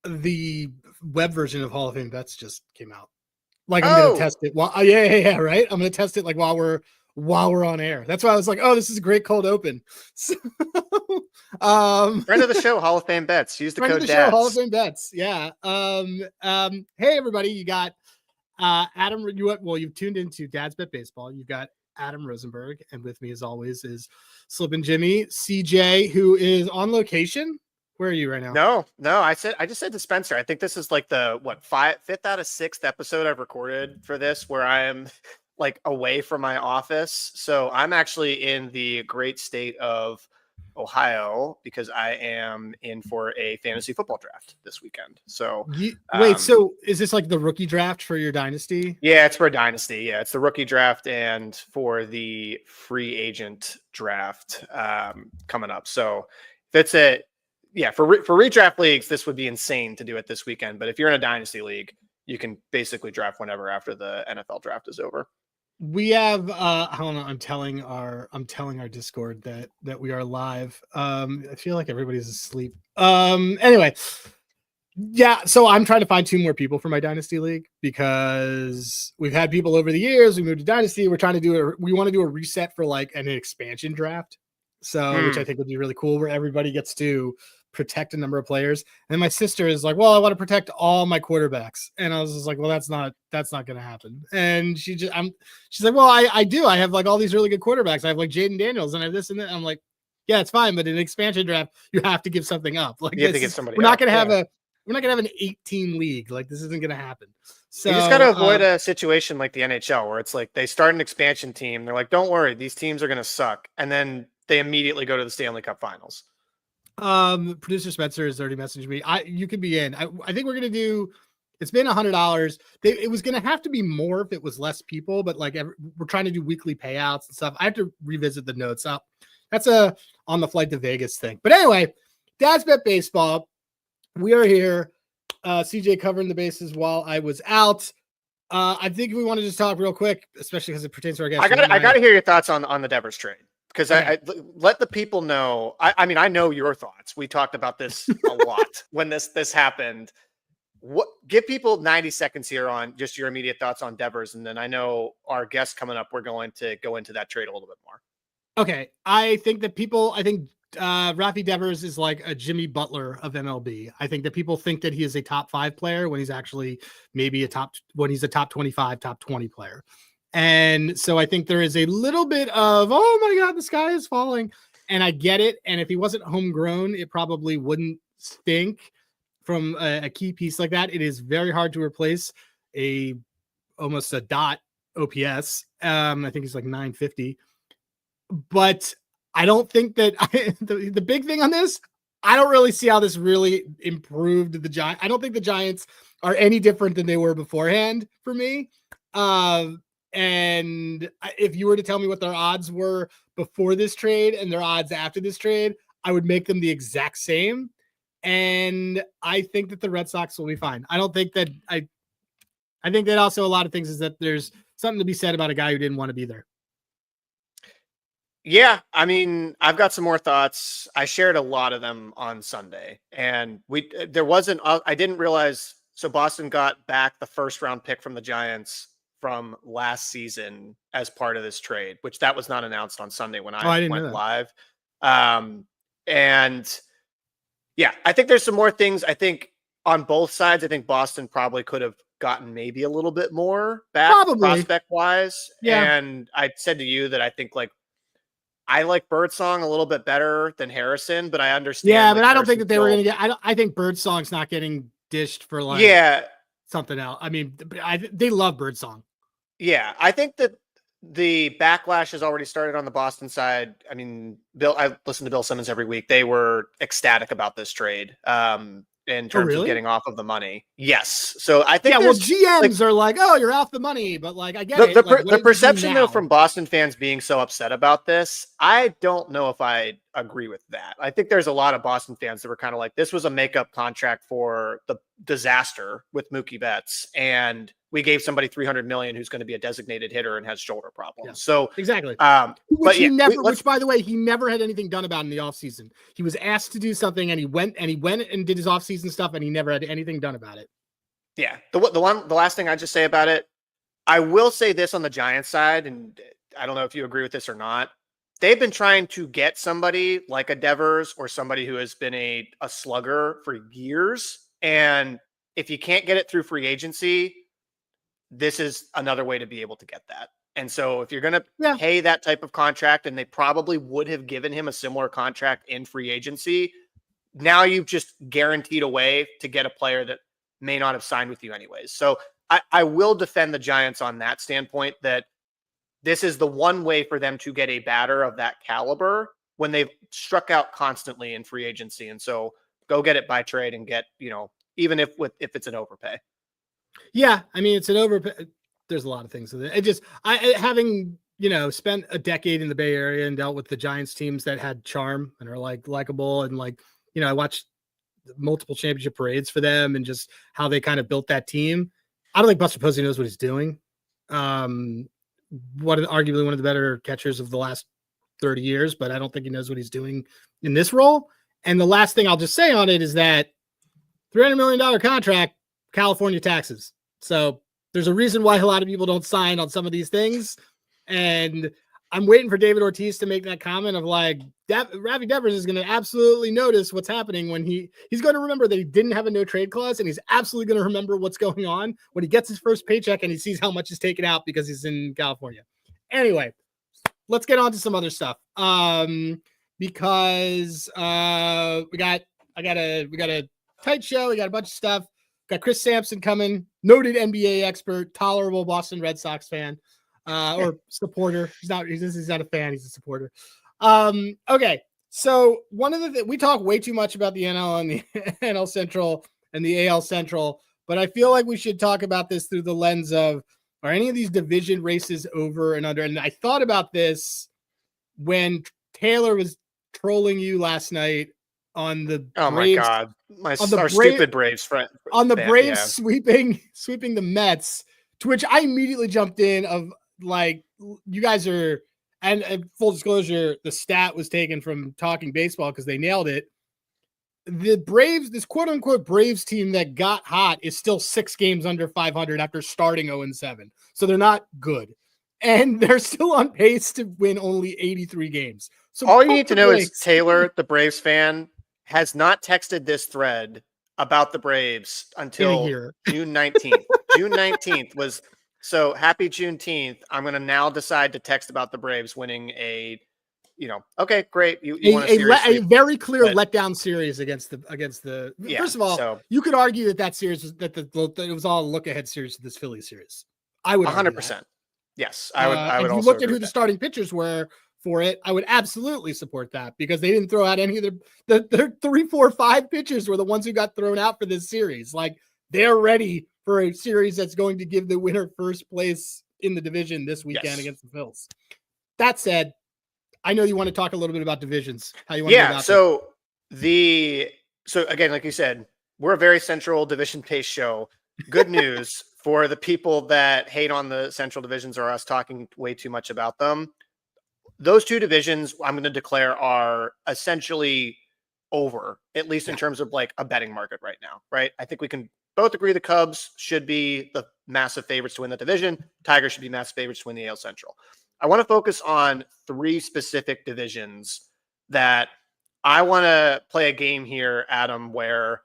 the web version of Hall of Fame Bets just came out. Like I'm gonna Oh, test it. Well, yeah, right. I'm gonna test it like while we're on air. That's why I was like, oh, this is a great cold open. So, friend of the show, Hall of Fame Bets. Use the friend of code the show, Hall of DADS. Fame Bets. Yeah. Hey everybody, you got Adam. You've tuned into Dad's Bet Baseball. You've got Adam Rosenberg, and with me as always is Slippin' Jimmy, CJ, who is on location. Where are you right now? No. I just said to Spencer, I think this is like the fifth out of sixth episode I've recorded for this where I am like away from my office. So I'm actually in the great state of Ohio because I am in for a fantasy football draft this weekend. So wait, so is this like the rookie draft for your dynasty? Yeah, it's for a dynasty. Yeah, it's the rookie draft and for the free agent draft coming up. So if it's for redraft leagues, this would be insane to do it this weekend. But if you're in a dynasty league, you can basically draft whenever after the NFL draft is over. We have hold on, I'm telling our Discord that we are live. I feel like everybody's asleep. Anyway, yeah, so I'm trying to find 2 more people for my dynasty league because we've had people over the years. We moved to dynasty. We're trying to we want to do a reset for like an expansion draft. So which I think would be really cool, where everybody gets to protect a number of players. And my sister is like, well, I want to protect all my quarterbacks. And I was just like, well, that's not going to happen. And she's like, well, I do. I have like all these really good quarterbacks. I have like Jaden Daniels and I have this and that. I'm like, yeah, it's fine. But in an expansion draft, you have to give something up. Like you have to get somebody. We're not going to have an 18 league. Like this isn't going to happen. So you just got to avoid a situation like the NHL where it's like they start an expansion team. They're like, don't worry, these teams are going to suck. And then they immediately go to the Stanley Cup Finals. Producer Spencer has already messaged me. You can be in. I think we're gonna do. It's been $100. It was gonna have to be more if it was less people, but like we're trying to do weekly payouts and stuff. I have to revisit the notes up. That's a on the flight to Vegas thing. But anyway, Dad's Bet Baseball. We are here. CJ covering the bases while I was out. I think we want to just talk real quick, especially because it pertains to our guest. I got to hear your thoughts on the Devers trade. Because okay. I let the people know. I mean, I know your thoughts. We talked about this a lot when this happened. Give people 90 seconds here on just your immediate thoughts on Devers, and then I know our guest coming up. We're going to go into that trade a little bit more. Okay, I think Rafael Devers is like a Jimmy Butler of MLB. I think that people think that he is a top 5 player when he's actually maybe he's a top 25, top 20 player. And so I think there is a little bit of, oh my God, the sky is falling. And I get it. And if he wasn't homegrown, it probably wouldn't stink from a key piece like that. It is very hard to replace almost a dot OPS. I think he's like 950. But I don't think that the big thing on this, I don't really see how this really improved the Giants. I don't think the Giants are any different than they were beforehand for me. And if you were to tell me what their odds were before this trade and their odds after this trade, I would make them the exact same. And I think that the Red Sox will be fine. I don't think that I think that also a lot of things is that there's something to be said about a guy who didn't want to be there. Yeah, I mean, I've got some more thoughts. I shared a lot of them on Sunday, and I didn't realize. So Boston got back the first round pick from the Giants from last season as part of this trade, which that was not announced on Sunday when I went live. And yeah, I think there's some more things. I think on both sides, I think Boston probably could have gotten maybe a little bit more back prospect wise. Yeah. And I said to you that I think I like Birdsong a little bit better than Harrison, but I understand. Yeah, but I don't think that they were going to get, I think Birdsong's not getting dished for something else. I mean, they love Birdsong. Yeah, I think that the backlash has already started on the Boston side. I mean, I listen to Bill Simmons every week. They were ecstatic about this trade in terms of getting off of the money. Yes. So I think GMs are like, oh, you're off the money, but I get it. The perception though from Boston fans being so upset about this, I don't know if I agree with that. I think there's a lot of Boston fans that were kind of like, this was a makeup contract for the disaster with Mookie Betts, and we gave somebody $300 million who's going to be a designated hitter and has shoulder problems. Yeah, so exactly. Which by the way, he never had anything done about in the offseason. He was asked to do something, and he went and did his offseason stuff, and he never had anything done about it. Yeah. The last thing I just say about it, I will say this on the Giants side, and I don't know if you agree with this or not. They've been trying to get somebody like a Devers or somebody who has been a slugger for years. And if you can't get it through free agency, this is another way to be able to get that. And so if you're going to pay that type of contract, and they probably would have given him a similar contract in free agency, now you've just guaranteed a way to get a player that may not have signed with you anyways. So I will defend the Giants on that standpoint, that this is the one way for them to get a batter of that caliber when they've struck out constantly in free agency. And so go get it by trade and get, even if it's an overpay. Yeah. I mean, it's an overpay. There's a lot of things with it. Having, spent a decade in the Bay Area and dealt with the Giants teams that had charm and are likable. And I watched multiple championship parades for them and just how they kind of built that team. I don't think Buster Posey knows what he's doing. Arguably one of the better catchers of the last 30 years, but I don't think he knows what he's doing in this role. And the last thing I'll just say on it is that $300 million contract, California taxes. So there's a reason why a lot of people don't sign on some of these things. And I'm waiting for David Ortiz to make that comment of Rafael Devers is going to absolutely notice what's happening when he's going to remember that he didn't have a no trade clause, and he's absolutely going to remember what's going on when he gets his first paycheck and he sees how much is taken out because he's in California. Anyway, let's get on to some other stuff. Because we got a tight show. We got a bunch of stuff. Got Chris Sampson coming, noted NBA expert, tolerable Boston Red Sox fan. Or supporter. He's not a fan. He's a supporter. Okay. So one of the we talk way too much about the NL and the NL Central and the AL Central, but I feel like we should talk about this through the lens of, are any of these division races over and under? And I thought about this when Taylor was trolling you last night on the Braves. My God, our stupid Braves friend on the Braves sweeping the Mets, to which I immediately jumped in of, you guys are, and full disclosure, the stat was taken from Talking Baseball because they nailed it. The Braves, this quote unquote Braves team that got hot, is still 6 games under 500 after starting 0-7. So they're not good. And they're still on pace to win only 83 games. So all you need to know is Taylor, the Braves fan, has not texted this thread about the Braves until June 19th. June 19th was... So happy Juneteenth. I'm going to now decide to text about the Braves winning okay, great. You want a very clear letdown series against the first of all, you could argue that series was that it was all a look ahead series to this Phillies series. I would 100%. Yes. I would if you looked at who the starting pitchers were for it, I would absolutely support that, because they didn't throw out any of the 3, 4, 5 pitchers were the ones who got thrown out for this series. They're ready for a series that's going to give the winner first place in the division this weekend against the Phils. That said, I know you want to talk a little bit about divisions. How you want to go about So again, like you said, we're a very central division-based show. Good news for the people that hate on the central divisions or us talking way too much about them. Those 2 divisions I'm going to declare are essentially over, at least in terms of a betting market right now, right? I think we can both agree the Cubs should be the massive favorites to win the division. Tigers should be massive favorites to win the AL Central. I want to focus on 3 specific divisions that I want to play a game here, Adam, where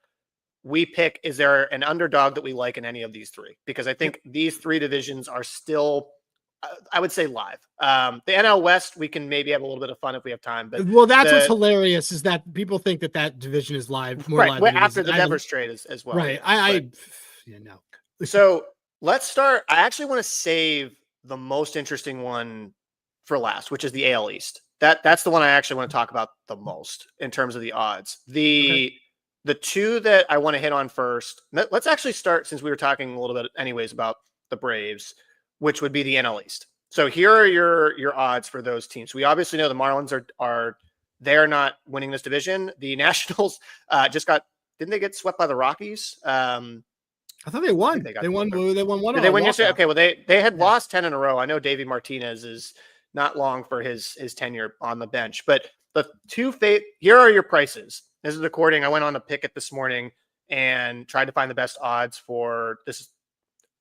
we pick, is there an underdog that we like in any of these 3? Because I think these 3 divisions are still, I would say, live. The NL West, we can maybe have a little bit of fun if we have time. But that's what's hilarious, is that people think that division is live, more live after the Devers trade as well. Right. No. So let's start. I actually want to save the most interesting one for last, which is the AL East. That's the one I actually want to talk about the most in terms of the odds. The 2 that I want to hit on first. Let's actually start, since we were talking a little bit anyways about the Braves, which would be the NL East. So here are your odds for those teams. We obviously know the Marlins are They're not winning this division. The Nationals didn't they get swept by the Rockies? I thought they won. They won. They won one. Did they win yesterday? Okay, well they had lost 10 in a row. I know Davey Martinez is not long for his tenure on the bench, but the here are your prices. This is according. I went on to Pick It this morning and tried to find the best odds for this.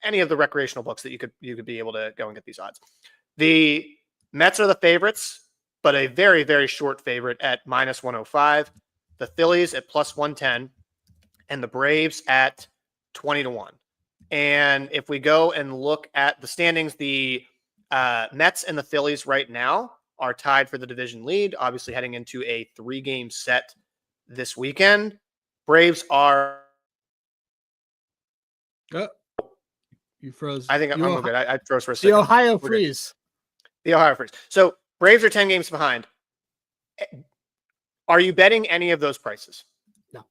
Any of the recreational books that you could be able to go and get these odds. The Mets are the favorites, but a very, very short favorite at -105. The Phillies at +110, and the Braves at 20-1. And if we go and look at the standings, the Mets and the Phillies right now are tied for the division lead, obviously heading into a 3-game set this weekend. Braves are... You froze. I think I'm good. I froze for a second. The Ohio Freeze. The Ohio Freeze. So Braves are 10 games behind. Are you betting any of those prices? No.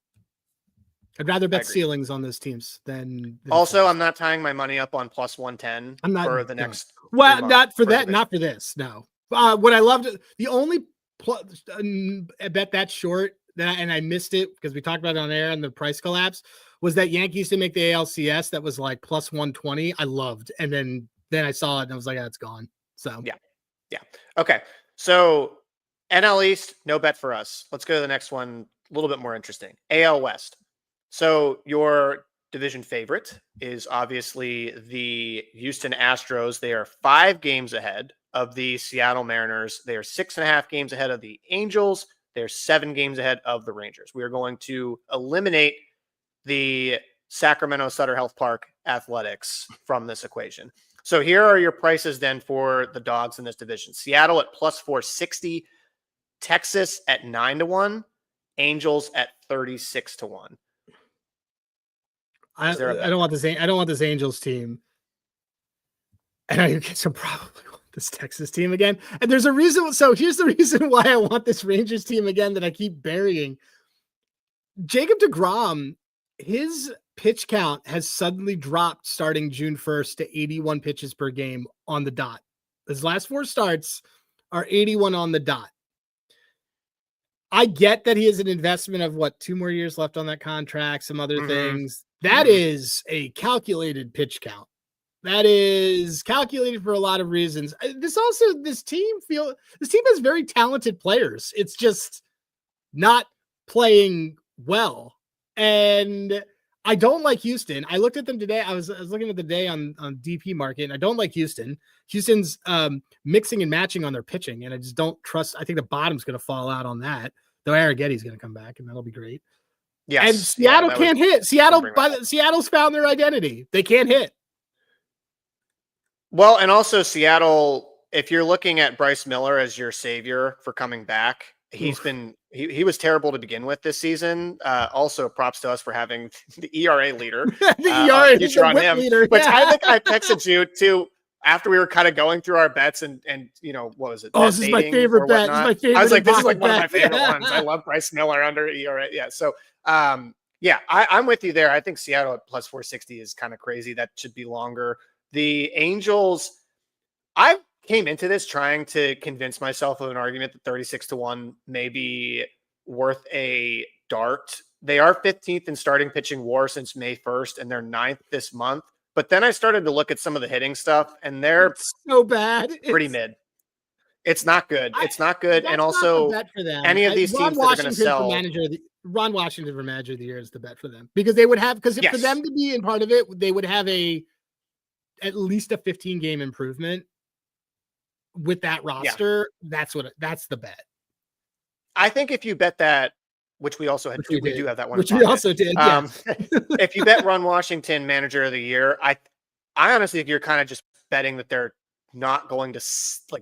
I'd rather bet ceilings on those teams than also, I'm not tying my money up on +110 for the next. Well, not for that. Not for this. No. What I loved, the only bet that short and I missed it because we talked about it on air and the price collapse was that Yankees to make the ALCS that was like +120. I loved, and then I saw it and I was like, it's gone. So yeah. Okay, so NL East, no bet for us. Let's go to the next one. A little bit more interesting. AL West. So your division favorite is obviously the Houston Astros. They are 5 games ahead of the Seattle Mariners. They are 6.5 games ahead of the Angels. They're 7 games ahead of the Rangers. We are going to eliminate the Sacramento Sutter Health Park Athletics from this equation. So here are your prices then for the dogs in this division. Seattle at +460, Texas at 9-1, Angels at 36-1. I don't want this. I don't want this Angels team, and I guess I probably want this Texas team again. And there's a reason. So here's the reason why I want this Rangers team again that I keep burying. Jacob deGrom, his pitch count has suddenly dropped starting June 1st to 81 pitches per game on the dot. His last 4 starts are 81 on the dot. I get that he has an investment of 2 more years left on that contract, some other things. That is a calculated pitch count. That is calculated for a lot of reasons. This team has very talented players. It's just not playing well. And I don't like Houston. I looked at them today. I was looking at the day on DP Market, and I don't like Houston. Houston's mixing and matching on their pitching, and I just don't trust. I think the bottom's going to fall out on that. Though Arrigetti's going to come back, and that'll be great. Yes, and Seattle can't hit. Seattle's found their identity. They can't hit. Well, and also Seattle, if you're looking at Bryce Miller as your savior for coming back, he was terrible to begin with this season. Also, props to us for having the ERA leader. The ERA on him, leader. Which I think I texted you too after we were kind of going through our bets and what was it? Oh, this is my favorite bet. This is my favorite. I was like, this is like one of my favorite ones. I love Bryce Miller under ERA. Yeah. So, I'm with you there. I think Seattle at +460 is kind of crazy. That should be longer. The Angels, I came into this trying to convince myself of an argument that 36-1 may be worth a dart. They are 15th in starting pitching WAR since May 1st, and they're 9th this month. But then I started to look at some of the hitting stuff, and they're so bad. Pretty mid. It's not good. It's not good. And also, any of these teams that are going to sell. Ron Washington for manager of the year is the bet for them because they would have, for them to be in part of it, they would have at least a 15-game improvement with that roster. Yeah. That's the bet. I think if you bet that, which we also had, we do have that one. Which we also did. Yeah. If you bet Ron Washington manager of the year, I honestly think you're kind of just betting that they're not going to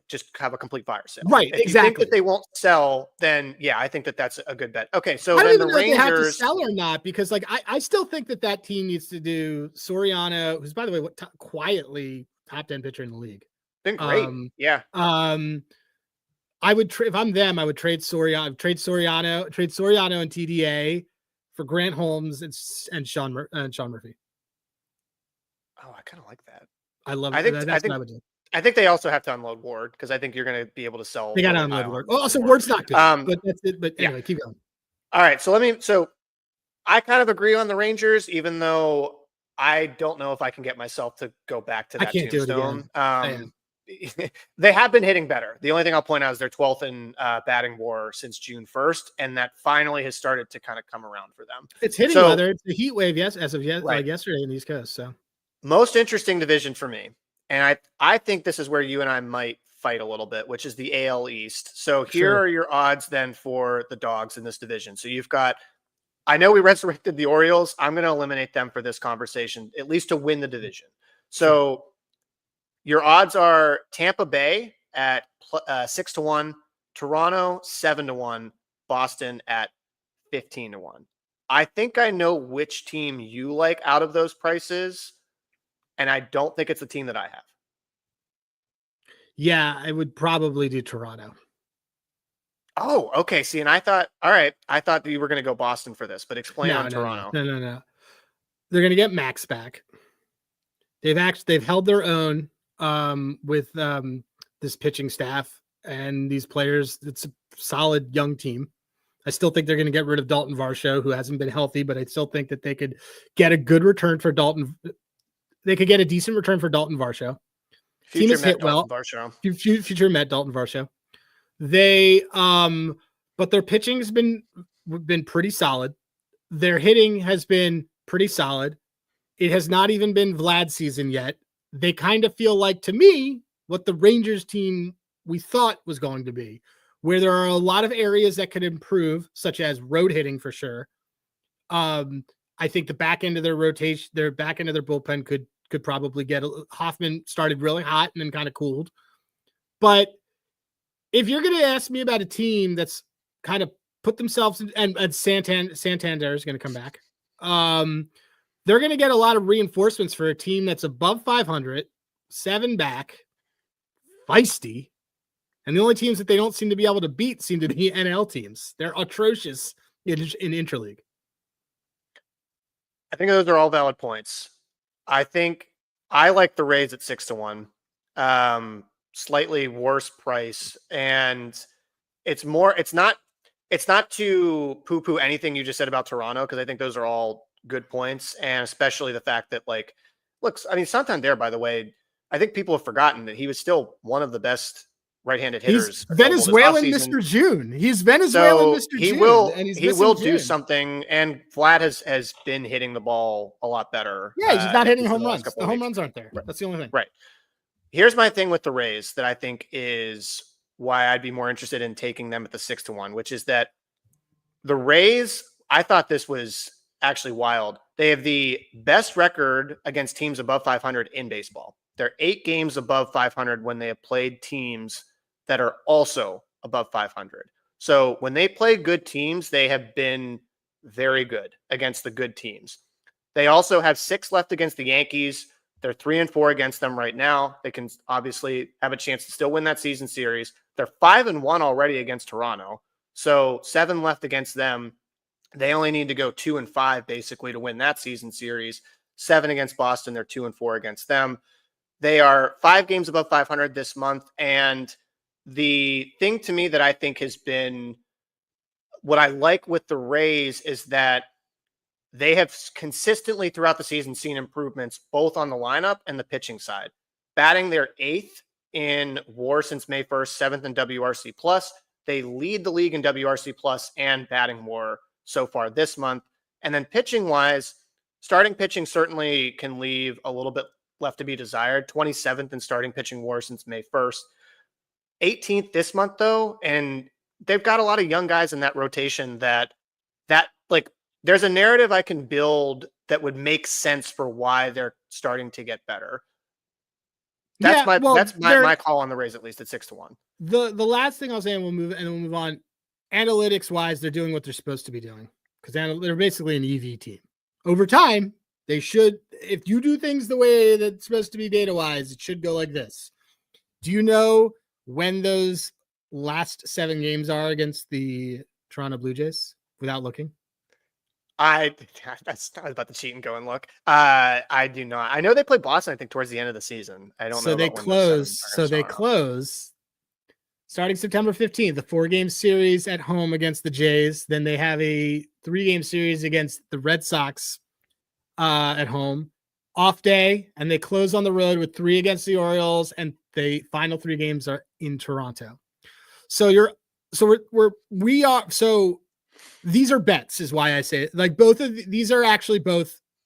just have a complete fire sale. Right. If exactly. you think that they won't sell, then I think that's a good bet. Okay. So I don't then even the know Rangers if they have to sell or not, because I still think that team needs to do Soriano, who's by the way, quietly top 10 pitcher in the league. Been great. I would if I'm them, I would trade Soriano and TDA for Grant Holmes and Sean Murphy. Oh, I kind of like that. I love it. That's what I would do. I think they also have to unload Ward because I think you're going to be able to sell. They got to unload Ward. Also, Ward's not good, but that's it. But anyway, keep going. All right. So I kind of agree on the Rangers, even though I don't know if I can get myself to go back to that I can't tombstone. do it again. They have been hitting better. The only thing I'll point out is they're 12th in batting WAR since June 1st, and that finally has started to kind of come around for them. It's hitting weather. It's a heat wave, yes, as of yet, like yesterday in the East Coast. So most interesting division for me, and I think this is where you and I might fight a little bit, which is the AL East. So here are your odds then for the Dogs in this division. So you've got, I know we resurrected the Orioles. I'm going to eliminate them for this conversation, at least to win the division. So your odds are Tampa Bay at 6-1, Toronto 7-1, Boston at 15-1. I think I know which team you like out of those prices, and I don't think it's the team that I have. Yeah, I would probably do Toronto. Oh, okay. See, and I thought you were going to go Boston for this, but explain on Toronto. No. They're going to get Max back. They've held their own with this pitching staff and these players. It's a solid young team. I still think they're going to get rid of Dalton Varsho, who hasn't been healthy, but I still think that they could get a good return for Dalton. They could get a decent return for Dalton Varsho. Team has hit well. Future Met Dalton Varsho. They but their pitching has been pretty solid. Their hitting has been pretty solid. It has not even been Vlad's season yet. They kind of feel like, to me, what the Rangers team we thought was going to be, where there are a lot of areas that could improve, such as road hitting for sure. I think the back end of their rotation, their back end of their bullpen could probably get Hoffman started really hot and then kind of cooled. But if you're going to ask me about a team that's kind of put themselves in, and Santander is going to come back. They're going to get a lot of reinforcements for a team that's above 500, 7 back, feisty. And the only teams that they don't seem to be able to beat seem to be NL teams. They're atrocious in interleague. I think those are all valid points. I think I like the Rays at 6-1, slightly worse price. And it's not to poo-poo anything you just said about Toronto, because I think those are all good points. And especially the fact that, like, Santander, by the way, I think people have forgotten that he was still one of the best right-handed hitters. He's Venezuelan Mr. June. He's Venezuelan Mr. June. He will do something, and Vlad has been hitting the ball a lot better. Yeah, he's not hitting home runs. The home runs aren't there. Right. That's the only thing. Right. Here's my thing with the Rays that I think is why I'd be more interested in taking them at the 6-1, which is that the Rays, I thought this was actually wild. They have the best record against teams above 500 in baseball. They're 8 games above 500 when they have played teams that are also above 500. So when they play good teams, they have been very good against the good teams. They also have 6 left against the Yankees. They're 3-4 against them right now. They can obviously have a chance to still win that season series. They're 5-1 already against Toronto. So 7 left against them. They only need to go 2-5 basically to win that season series. 7 against Boston. They're 2-4 against them. They are 5 games above 500 this month. And the thing to me that I think has been what I like with the Rays is that they have consistently throughout the season seen improvements both on the lineup and the pitching side. Batting, they're 8th in WAR since May 1st, 7th in WRC plus. They lead the league in WRC plus and batting WAR so far this month. And then pitching wise, starting pitching certainly can leave a little bit left to be desired. 27th in starting pitching WAR since May 1st. 18th this month though, and they've got a lot of young guys in that rotation that like there's a narrative I can build that would make sense for why they're starting to get better. That's my call on the Rays, at least at 6-1. The last thing I'll say, and we'll move on. Analytics wise, they're doing what they're supposed to be doing, because they're basically an EV team. Over time, they should, if you do things the way that's supposed to be data wise, it should go like this. Do you know when those last 7 games are against the Toronto Blue Jays without looking? I was about to cheat and go and look. I do not. I know they play Boston, I think, towards the end of the season. I don't know So they about when those 7 close. are in So they tomorrow. close starting September 15th, the 4-game series at home against the Jays. Then they have a 3-game series against the Red Sox at home. Off day, and they close on the road with 3 against the Orioles, and the final 3 games are in Toronto. So these are bets, is why I say it. Like both of these are actually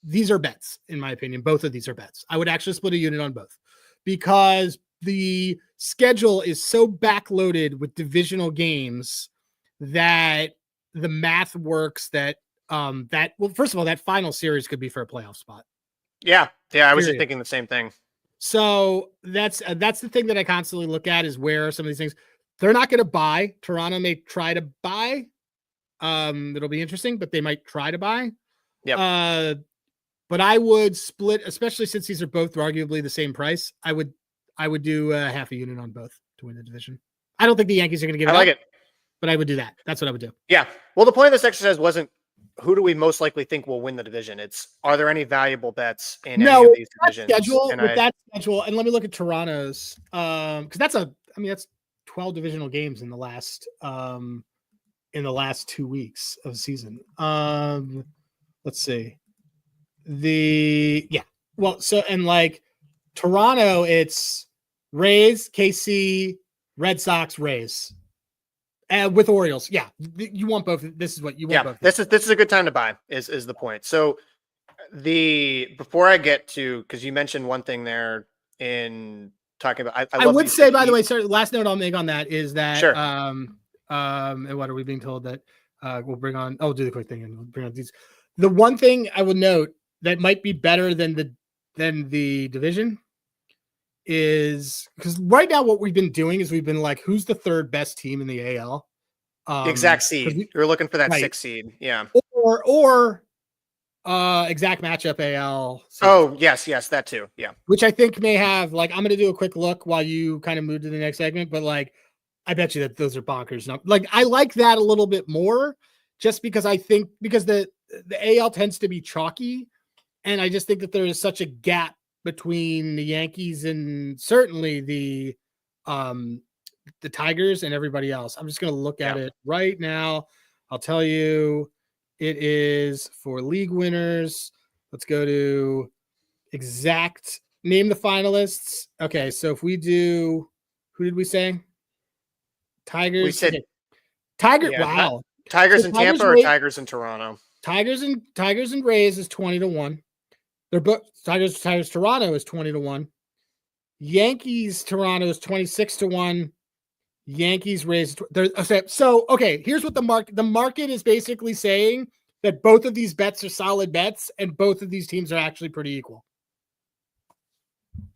these are bets, in my opinion. Both of these are bets. I would actually split a unit on both because the schedule is so backloaded with divisional games that the math works that first of all, that final series could be for a playoff spot. Yeah. I was just thinking the same thing. So that's the thing that I constantly look at is where some of these things they're not going to buy. Toronto may try to buy. It'll be interesting, but they might try to buy. Yeah. But I would split, especially since these are both arguably the same price. I would do half a unit on both to win the division. I don't think the Yankees are going to give it up, but I would do that. That's what I would do. Yeah. Well, the point of this exercise wasn't who do we most likely think will win the division. It's are there any valuable bets in any of these divisions? That schedule, and let me look at Toronto's, because that's 12 divisional games in the last 2 weeks of the season. Let's see. Toronto, it's Rays, KC, Red Sox, Rays. With Orioles, yeah, you want both. This is what you want. Both. This is a good time to buy. Is the point? So before I get to, because you mentioned one thing there in talking about, I would say, by the way, sorry, last note I'll make on that is that sure. And what are we being told that we'll bring on? Oh, do the quick thing and we'll bring on these. The one thing I would note that might be better than the division is because right now what we've been doing is we've been like, who's the third best team in the AL? Exact seed. You're looking for that 6th seed. Yeah. Or exact matchup AL. Oh, yes, that too. Yeah. Which I think may have, like, I'm going to do a quick look while you kind of move to the next segment, but like, I bet you that those are bonkers. Like, I like that a little bit more just because I think the AL tends to be chalky. And I just think that there is such a gap between the Yankees and certainly the Tigers and everybody else. I'm just going to look at it right now. I'll tell you, it is for league winners. Let's go to exact name the finalists. Okay, so if we do, who did we say? Tigers. We said Tiger. Wow. Tigers in Tampa or Tigers in Toronto? Tigers and Rays is 20-1. They're both Tigers Toronto is 20-1. Yankees Toronto is 26-1. Yankees Rays. Okay, here's what the market is basically saying, that both of these bets are solid bets and both of these teams are actually pretty equal.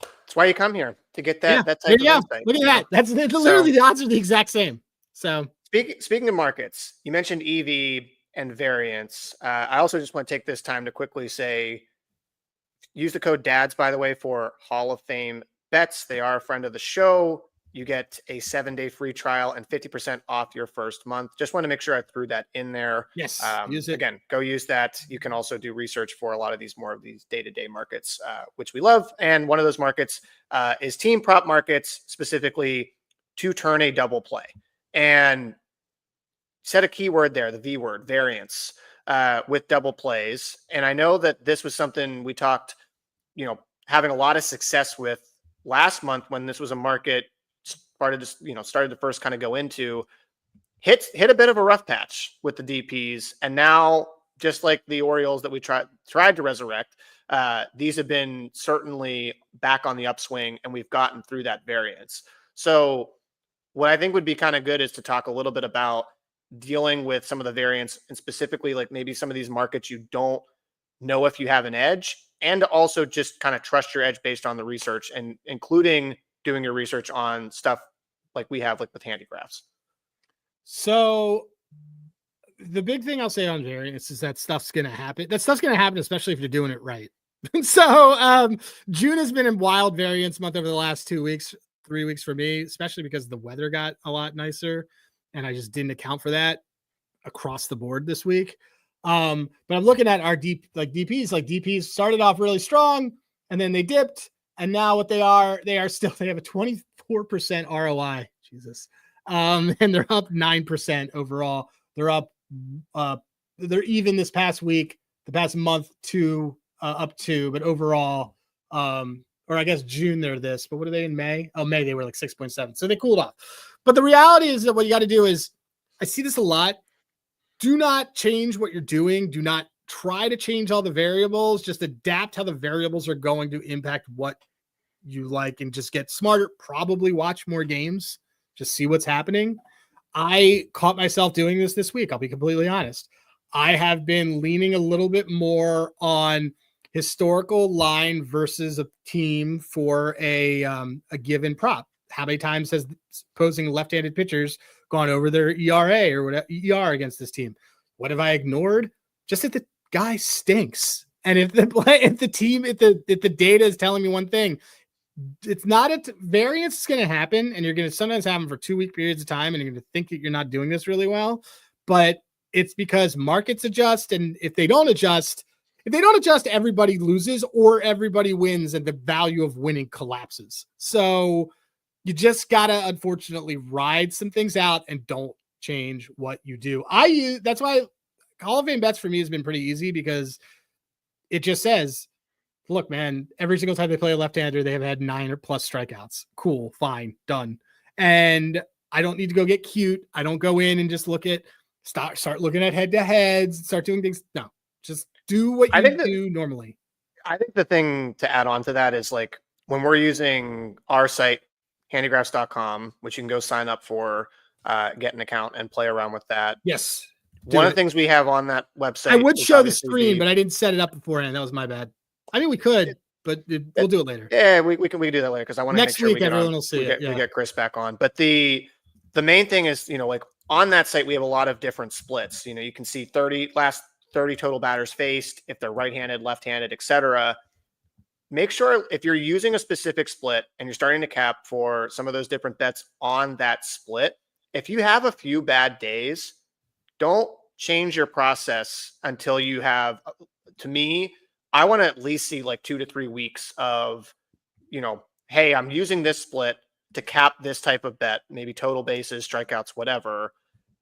That's why you come here, to get that type of insight. Look at that. That's literally the odds are the exact same. So speaking of markets, you mentioned EV and variance. I also just want to take this time to quickly say, use the code DADS, by the way, for Hall of Fame bets. They are a friend of the show. You get a 7-day free trial and 50% off your first month. Just want to make sure I threw that in there. Yes. Use it. Again, go use that. You can also do research for a lot of these day-to-day markets, which we love. And one of those markets is team prop markets, specifically to turn a double play. And set a keyword there, the V word, variance, with double plays. And I know that this was something we talked, having a lot of success with last month when this was a market started to first kind of go into, hit a bit of a rough patch with the DPs. And now, just like the Orioles that we tried to resurrect, these have been certainly back on the upswing, and we've gotten through that variance. So what I think would be kind of good is to talk a little bit about dealing with some of the variance, and specifically like maybe some of these markets you don't know if you have an edge, and also just kind of trust your edge based on the research, and including doing your research on stuff like we have, like with handicrafts. So the big thing I'll say on variance is that stuff's going to happen. That stuff's going to happen, especially if you're doing it right. So June has been a wild variance month over the last 3 weeks for me, especially because the weather got a lot nicer and I just didn't account for that across the board this week. But I'm looking at our DPs. Like DPs started off really strong, and then they dipped, and now what they have a 24% ROI. Jesus. And they're up 9% overall. They're up. They're even this past week, the past month up 2, but overall, or I guess June they're this. But what are they in May? Oh, May they were like 6.7. So they cooled off. But the reality is that what you got to do is, I see this a lot. Do not change what you're doing. Do not try to change all the variables. Just adapt how the variables are going to impact what you like, and just get smarter. Probably watch more games. Just see what's happening. I caught myself doing this week. I'll be completely honest. I have been leaning a little bit more on historical line versus a team for a given prop. How many times has opposing left-handed pitchers gone over their ERA or whatever ER against this team? What have I ignored? Just that the guy stinks. And if the data is telling me one thing, it's not variance is going to happen, and you're going to sometimes have them for 2-week periods of time, and you're going to think that you're not doing this really well, but it's because markets adjust. And if they don't adjust, everybody loses or everybody wins, and the value of winning collapses. So you just got to unfortunately ride some things out and don't change what you do. That's why Hall of Fame bets for me has been pretty easy, because it just says, look, man, every single time they play a left-hander, they have had 9 or plus strikeouts. Cool, fine, done. And I don't need to go get cute. I don't go in and just start looking at head-to-heads, start doing things. No, just do what you do normally. I think the thing to add on to that is, like, when we're using our site, handygraphs.com, which you can go sign up for, get an account and play around with that. Yes. One of the things we have on that website. I would show the screen, but I didn't set it up beforehand. That was my bad. I mean, we could, but we'll do it later. Yeah, we can do that later, because I want to make sure next week everyone will see it. We get Chris back on. But the main thing is, like on that site, we have a lot of different splits. You can see last 30 total batters faced, if they're right-handed, left-handed, etc. Make sure if you're using a specific split and you're starting to cap for some of those different bets on that split, if you have a few bad days, don't change your process until you have, to me, I want to at least see like 2 to 3 weeks of, hey, I'm using this split to cap this type of bet, maybe total bases, strikeouts, whatever.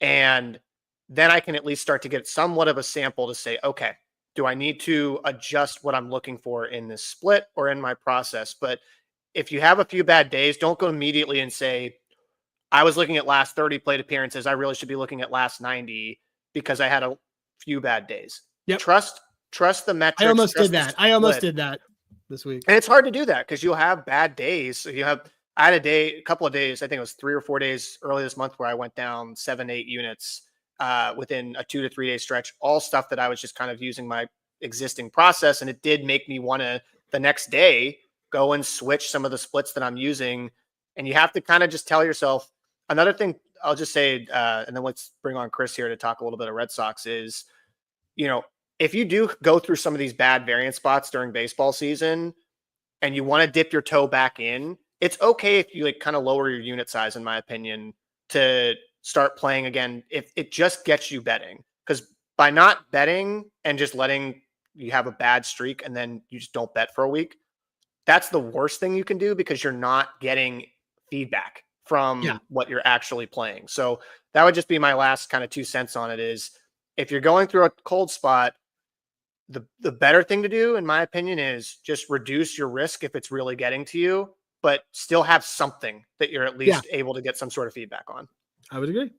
And then I can at least start to get somewhat of a sample to say, okay, do I need to adjust what I'm looking for in this split or in my process? But if you have a few bad days, don't go immediately and say, I was looking at last 30 plate appearances. I really should be looking at last 90 because I had a few bad days. Yep. Trust the metrics. I almost did that this week. And it's hard to do that because you'll have bad days. So I had a couple of days, I think it was 3 or 4 days early this month, where I went down 7-8 units within a 2 to 3 day stretch, all stuff that I was just kind of using my existing process. And it did make me want to, the next day, go and switch some of the splits that I'm using. And you have to kind of just tell yourself, another thing I'll just say, and then let's bring on Chris here to talk a little bit of Red Sox, is, if you do go through some of these bad variance spots during baseball season and you want to dip your toe back in, it's okay if you kind of lower your unit size, in my opinion, to start playing again, if it just gets you betting. Because by not betting and just letting you have a bad streak and then you just don't bet for a week, that's the worst thing you can do, because you're not getting feedback from what you're actually playing. So that would just be my last kind of 2 cents on it, is if you're going through a cold spot, the better thing to do, in my opinion, is just reduce your risk if it's really getting to you, but still have something that you're at least able to get some sort of feedback on. I would agree.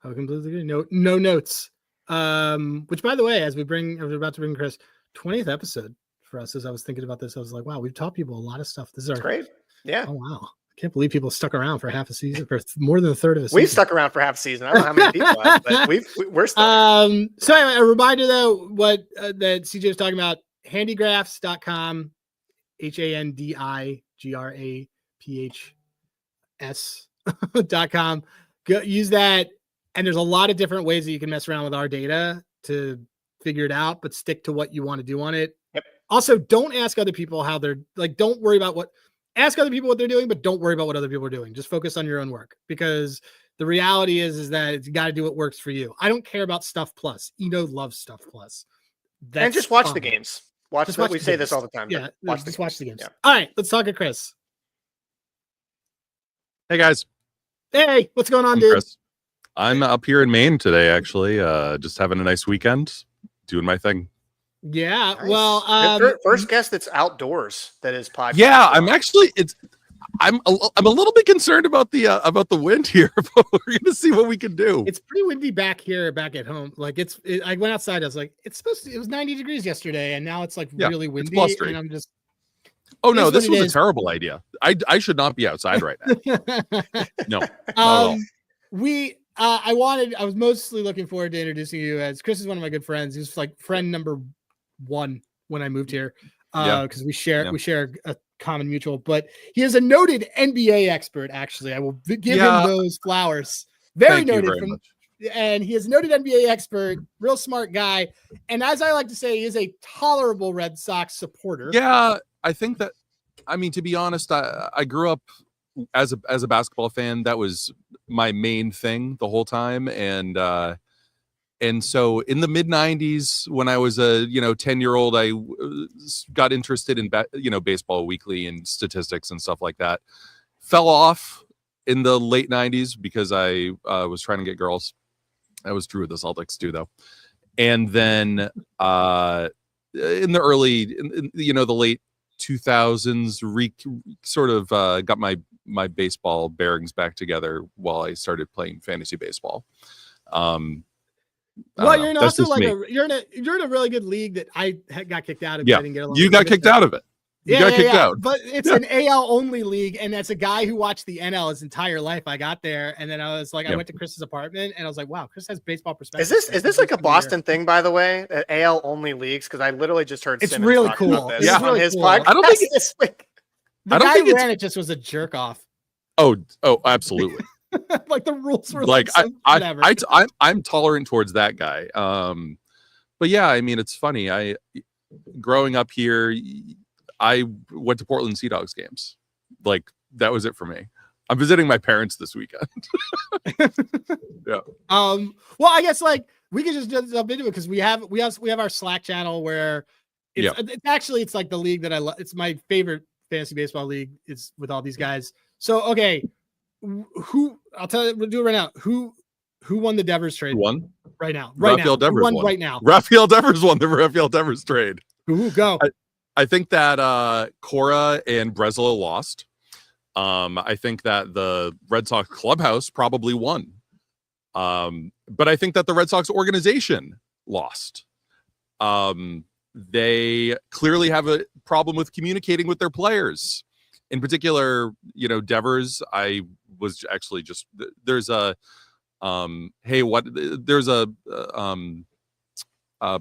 I would completely agree. No notes. Which, by the way, I was about to bring Chris, 20th episode for us. As I was thinking about this, I was like, wow, we've taught people a lot of stuff. This is great. Yeah. Oh, wow. I can't believe people stuck around for half a season, for more than a third of a season. We've stuck around for half a season. I don't know how many people have, but we're stuck. So anyway, a reminder though, what that CJ was talking about, handygraphs.com, handygraphs.com. Go use that. And there's a lot of different ways that you can mess around with our data to figure it out, but stick to what you want to do on it. Yep. Also, don't ask other people how they're don't worry about ask other people what they're doing, but don't worry about what other people are doing. Just focus on your own work, because The reality is that you got to do what works for you. I don't care about Stuff Plus. Eno loves Stuff Plus. And just watch fine. the games. We say this all the time. Yeah, watch the games. Yeah. All right, let's talk to Chris. Hey guys. Hey, what's going on, I'm dude? Chris. I'm up here in Maine today, actually. Just having a nice weekend, doing my thing. Yeah. Nice. Well, first guest that's outdoors that is podcast. Yeah, I'm a little bit concerned about the wind here, but we're gonna see what we can do. It's pretty windy back here, back at home. Like I went outside. I was like, it was 90 degrees yesterday, and now it's like really windy. And I'm just. Oh no, this was a terrible idea. I should not be outside right now. No. Not at all. I was mostly looking forward to introducing you, as Chris is one of my good friends. He's like friend number 1 when I moved here. Because we share a common mutual, but he is a noted NBA expert. Actually, I will give him those flowers. Very noted and he is a noted NBA expert, real smart guy. And as I like to say, he is a tolerable Red Sox supporter. Yeah, I think that. I mean, to be honest, I grew up as a basketball fan. That was my main thing the whole time, and so in the mid 90s, when I was a 10-year-old, I got interested in Baseball Weekly and statistics and stuff like that. Fell off in the late 90s because I was trying to get girls. I was true with the Celtics too, though. And then in the late 2000s, sort of got my baseball bearings back together while I started playing fantasy baseball. Well, you're also like you're in a really good league that I got kicked out of. Yeah, I didn't get along. You got kicked out of it. You got kicked out. But it's an AL only league, and that's a guy who watched the NL his entire life. I got there, and then I was like, I went to Chris's apartment, and I was like, wow, Chris has baseball perspective. Is this like a Boston thing, by the way? AL only leagues? Because I literally just heard it's Simmons really talk cool. about this Yeah, on his cool. podcast. I don't think this week. The guy who ran it just was a jerk off. Oh, absolutely. Like the rules were like whatever. I'm tolerant towards that guy. But yeah, I mean, it's funny. Growing up here, I went to Portland Sea Dogs games. Like that was it for me. I'm visiting my parents this weekend. Yeah. Well, I guess like we could just jump into it because we have our Slack channel where it's like the league that I love. It's my favorite fantasy baseball league. It's with all these guys. So okay, I'll tell you, we'll do it right now. Who won the Devers trade? Won right now. Rafael Devers won won right now. Rafael Devers won the Rafael Devers trade. Who go? I think that Cora and Breslow lost. I think that the Red Sox clubhouse probably won. But I think that the Red Sox organization lost. They clearly have a problem with communicating with their players. In particular, Devers, I was actually just there's a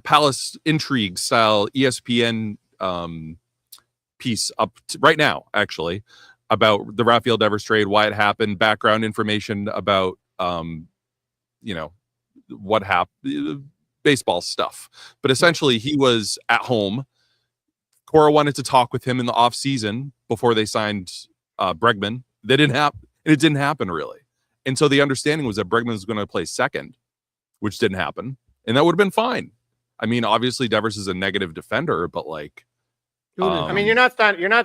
Palace Intrigue style ESPN piece up right now, actually, about the Rafael Devers trade, why it happened, background information about what happened, baseball stuff. But essentially, he was at home. Cora wanted to talk with him in the off season before they signed Bregman. They didn't happen. It didn't happen really. And so the understanding was that Bregman was going to play second, which didn't happen, and that would have been fine. I mean, obviously Devers is a negative defender, but like, I mean, you're not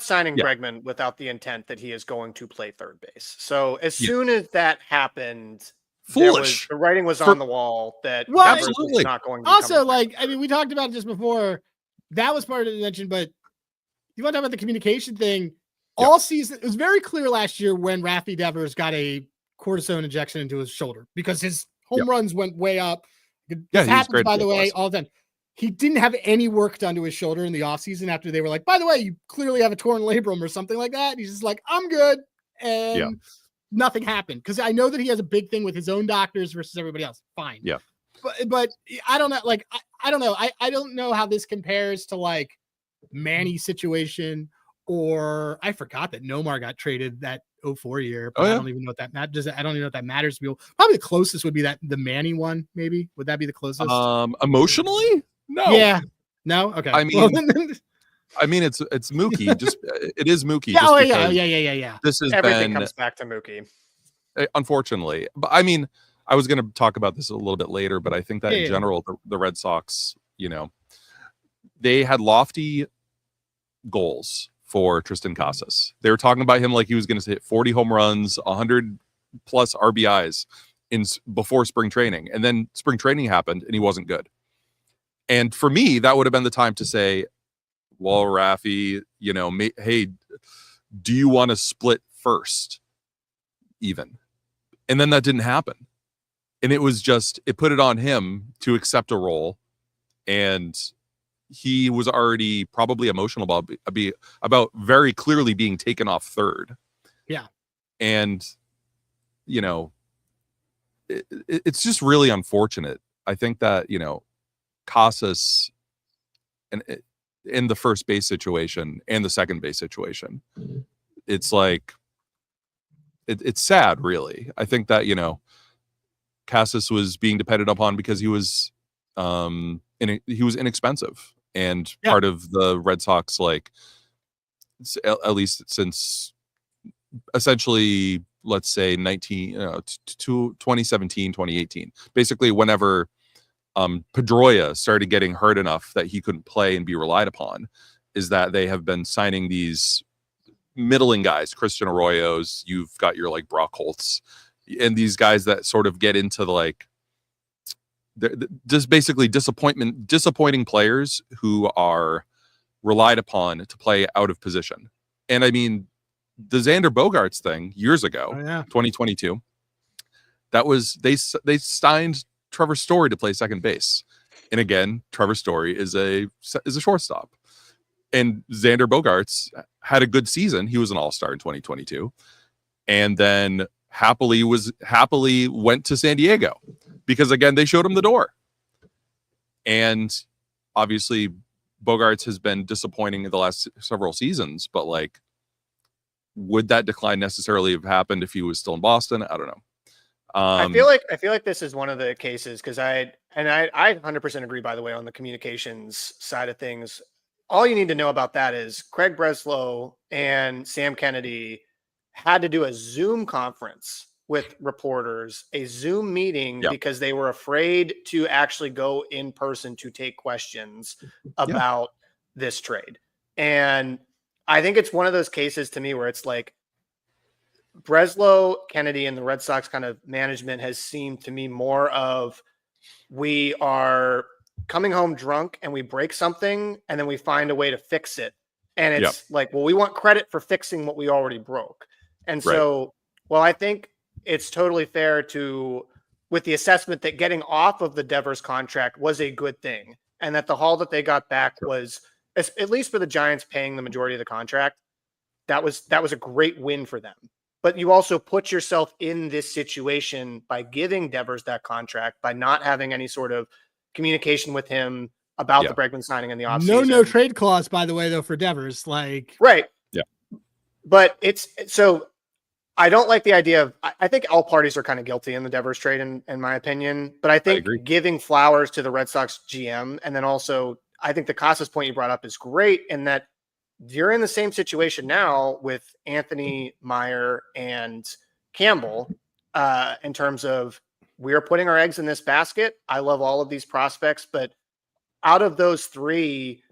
signing Bregman without the intent that he is going to play third base. So as soon as that happened, foolish. The writing was on the wall that Devers was not going to. Also, like, I mean, we talked about it just before. That was part of the mention, but you want to talk about the communication thing all season. It was very clear last year when Rafi Devers got a cortisone injection into his shoulder because his home runs went way up. This happens, by the way, all the time. He didn't have any work done to his shoulder in the offseason after they were like, by the way, you clearly have a torn labrum or something like that. And he's just like, I'm good. And nothing happened. Because I know that he has a big thing with his own doctors versus everybody else. Fine. Yeah. But I don't know. Like, I don't know. I don't know how this compares to like Manny's situation, or I forgot that Nomar got traded that 04 year. But I don't even know what that matters. I don't even know what that matters to people. Probably the closest would be the Manny one, maybe. Would that be the closest? Emotionally? No. Yeah. No. Okay. I mean, it's Mookie. Just it is Mookie. Yeah. Yeah. This has everything comes back to Mookie. unfortunately. But I mean, I was going to talk about this a little bit later, but I think that in general, the Red Sox, they had lofty goals for Tristan Casas. They were talking about him like he was going to hit 40 home runs, 100 plus RBIs before spring training. And then spring training happened and he wasn't good. And for me, that would have been the time to say, well, Rafi, hey, do you want to split first even? And then that didn't happen. And it was just, it put it on him to accept a role. And he was already probably emotional about very clearly being taken off third. Yeah. And, it's just really unfortunate. I think that, Casas and in the first base situation and the second base situation, it's like, it's sad, really. I think that, Casas was being depended upon because he was inexpensive and part of the Red Sox, like at least since essentially, let's say 2017, 2018, basically whenever Pedroia started getting hurt enough that he couldn't play and be relied upon, is that they have been signing these middling guys, Christian Arroyos, you've got your like Brock Holtz, and these guys that sort of get into the like just basically disappointing players who are relied upon to play out of position. And I mean, the Xander Bogaerts thing years ago, 2022, that was they signed Trevor Story to play second base. And again, Trevor Story is a shortstop. And Xander Bogaerts had a good season. He was an all-star in 2022. And then happily went to San Diego because again, they showed him the door. And obviously Bogaerts has been disappointing in the last several seasons, but like, would that decline necessarily have happened if he was still in Boston? I don't know. I feel like this is one of the cases because I 100% agree, by the way, on the communications side of things. All you need to know about that is Craig Breslow and Sam Kennedy had to do a Zoom conference with reporters, a Zoom meeting, because they were afraid to actually go in person to take questions about this trade. And I think it's one of those cases to me where it's like Breslow, Kennedy, and the Red Sox kind of management has seemed to me more of we are coming home drunk and we break something and then we find a way to fix it. And it's like, well, we want credit for fixing what we already broke. And so, well, I think it's totally fair with the assessment that getting off of the Devers contract was a good thing. And that the haul that they got back was, at least for the Giants paying the majority of the contract, that was a great win for them. But you also put yourself in this situation by giving Devers that contract, by not having any sort of communication with him about the Bregman signing in the offseason. No trade clause, by the way, though, for Devers. Like, right. Yeah. But so I don't like the idea of, I think all parties are kind of guilty in the Devers trade, in my opinion. But I think giving flowers to the Red Sox GM, and then also I think the Casas point you brought up is great in that you're in the same situation now with Anthony, Meyer, and Campbell in terms of we are putting our eggs in this basket. I love all of these prospects, but out of those three,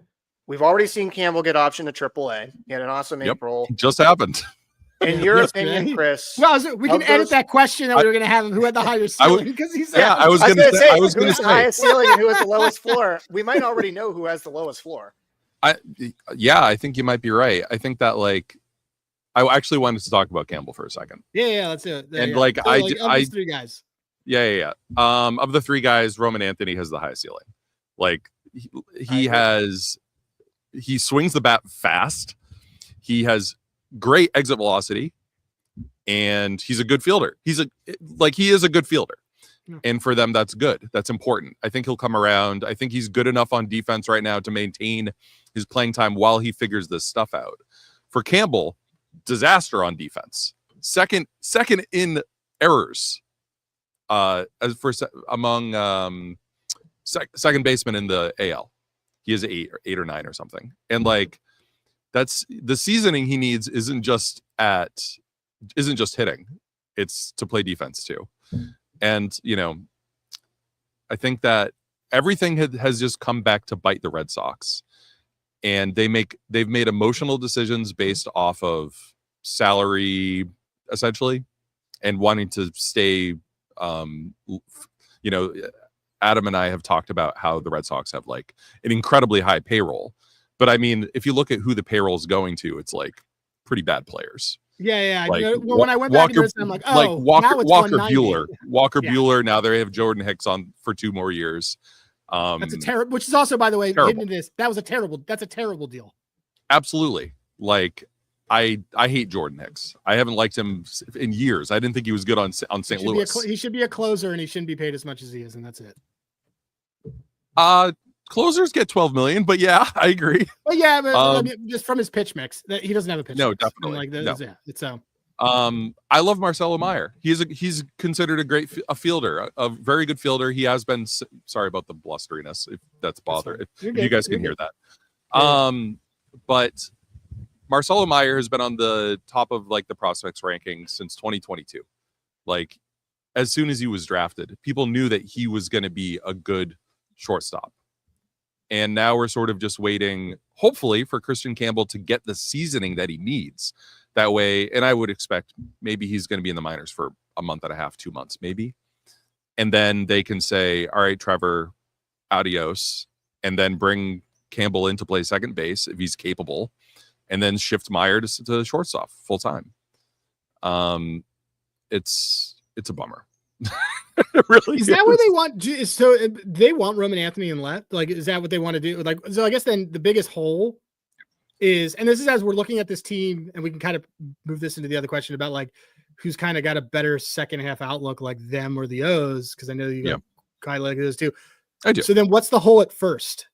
we've already seen Campbell get optioned to AAA. He had an awesome April. Just happened. In your opinion, Chris? Well, we can edit that question that we were going to have of who had the higher ceiling because he's I was going to say who has the highest ceiling and who has the lowest floor. We might already know who has the lowest floor. I think you might be right. I think that like I actually wanted to talk about Campbell for a second. Yeah, let's do it. And like I these three guys. Yeah. Of the three guys, Roman Anthony has the highest ceiling. Like he swings the bat fast. He has great exit velocity, and he's a good fielder. He is a good fielder. And for them, that's good. That's important. I think he'll come around. I think he's good enough on defense right now to maintain his playing time while he figures this stuff out. For Campbell, disaster on defense. Second in errors. Among second baseman in the AL. He is 8 or 9 or something. And like that's the seasoning he needs isn't just hitting. It's to play defense too. And, I think that everything has just come back to bite the Red Sox. And they've made emotional decisions based off of salary, essentially, and wanting to stay, Adam and I have talked about how the Red Sox have like an incredibly high payroll. But I mean, if you look at who the payroll is going to, it's like pretty bad players. Yeah. Like, when I went back to this, I'm like, oh, Walker now it's Buehler. Walker Yeah. Buehler. Now they have Jordan Hicks on for 2 more years. That's a terrible. Which is also, by the way, terrible. hidden in this. That's a terrible deal. Absolutely. Like, I hate Jordan Hicks. I haven't liked him in years. I didn't think he was good on St. Louis. He should be a closer, and he shouldn't be paid as much as he is, and that's it. Closers get 12 million, but yeah, I agree. But yeah, I mean, just from his pitch mix, that he doesn't have a pitch. No, mix. definitely. And No. Yeah, it's so. I love Marcelo Meyer. He's considered a fielder, a very good fielder. He has been. Sorry about the blusteriness, if that's bother. If you guys can hear that. But Marcelo Meyer has been on the top of like the prospects rankings since 2022. Like, as soon as he was drafted, people knew that he was going to be a good shortstop. And now we're sort of just waiting, hopefully, for Christian Campbell to get the seasoning that he needs. That way, and I would expect maybe he's going to be in the minors for a month and a half, 2 months, maybe. And then they can say, all right, Trevor, adios. And then bring Campbell in to play second base if he's capable. And then shift Meyer to shortstop full time. It's a bummer. Really is that where they want? So they want Roman Anthony in left? Like, is that what they want to do? Like, so I guess then the biggest hole is, and this is as we're looking at this team, and we can kind of move this into the other question about like who's kind of got a better second half outlook, like them or the O's, because I know you got kind of like those too. I do. So then, what's the hole at first?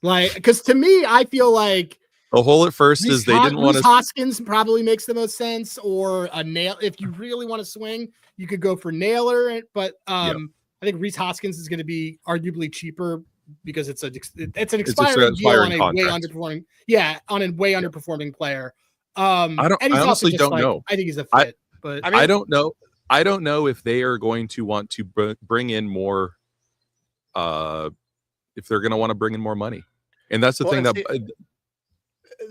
Like, because to me, I feel like the hole at first is they didn't want to. Hoskins probably makes the most sense, or a nail. If you really want to swing, you could go for Naylor, but I think Rhys Hoskins is going to be arguably cheaper because it's an expiring deal on a way underperforming. Yeah, on a way underperforming player. I honestly don't know. I think he's a fit, but I don't know. I don't know if they are going to want to bring in more. If they're going to want to bring in more money, and that's the thing that.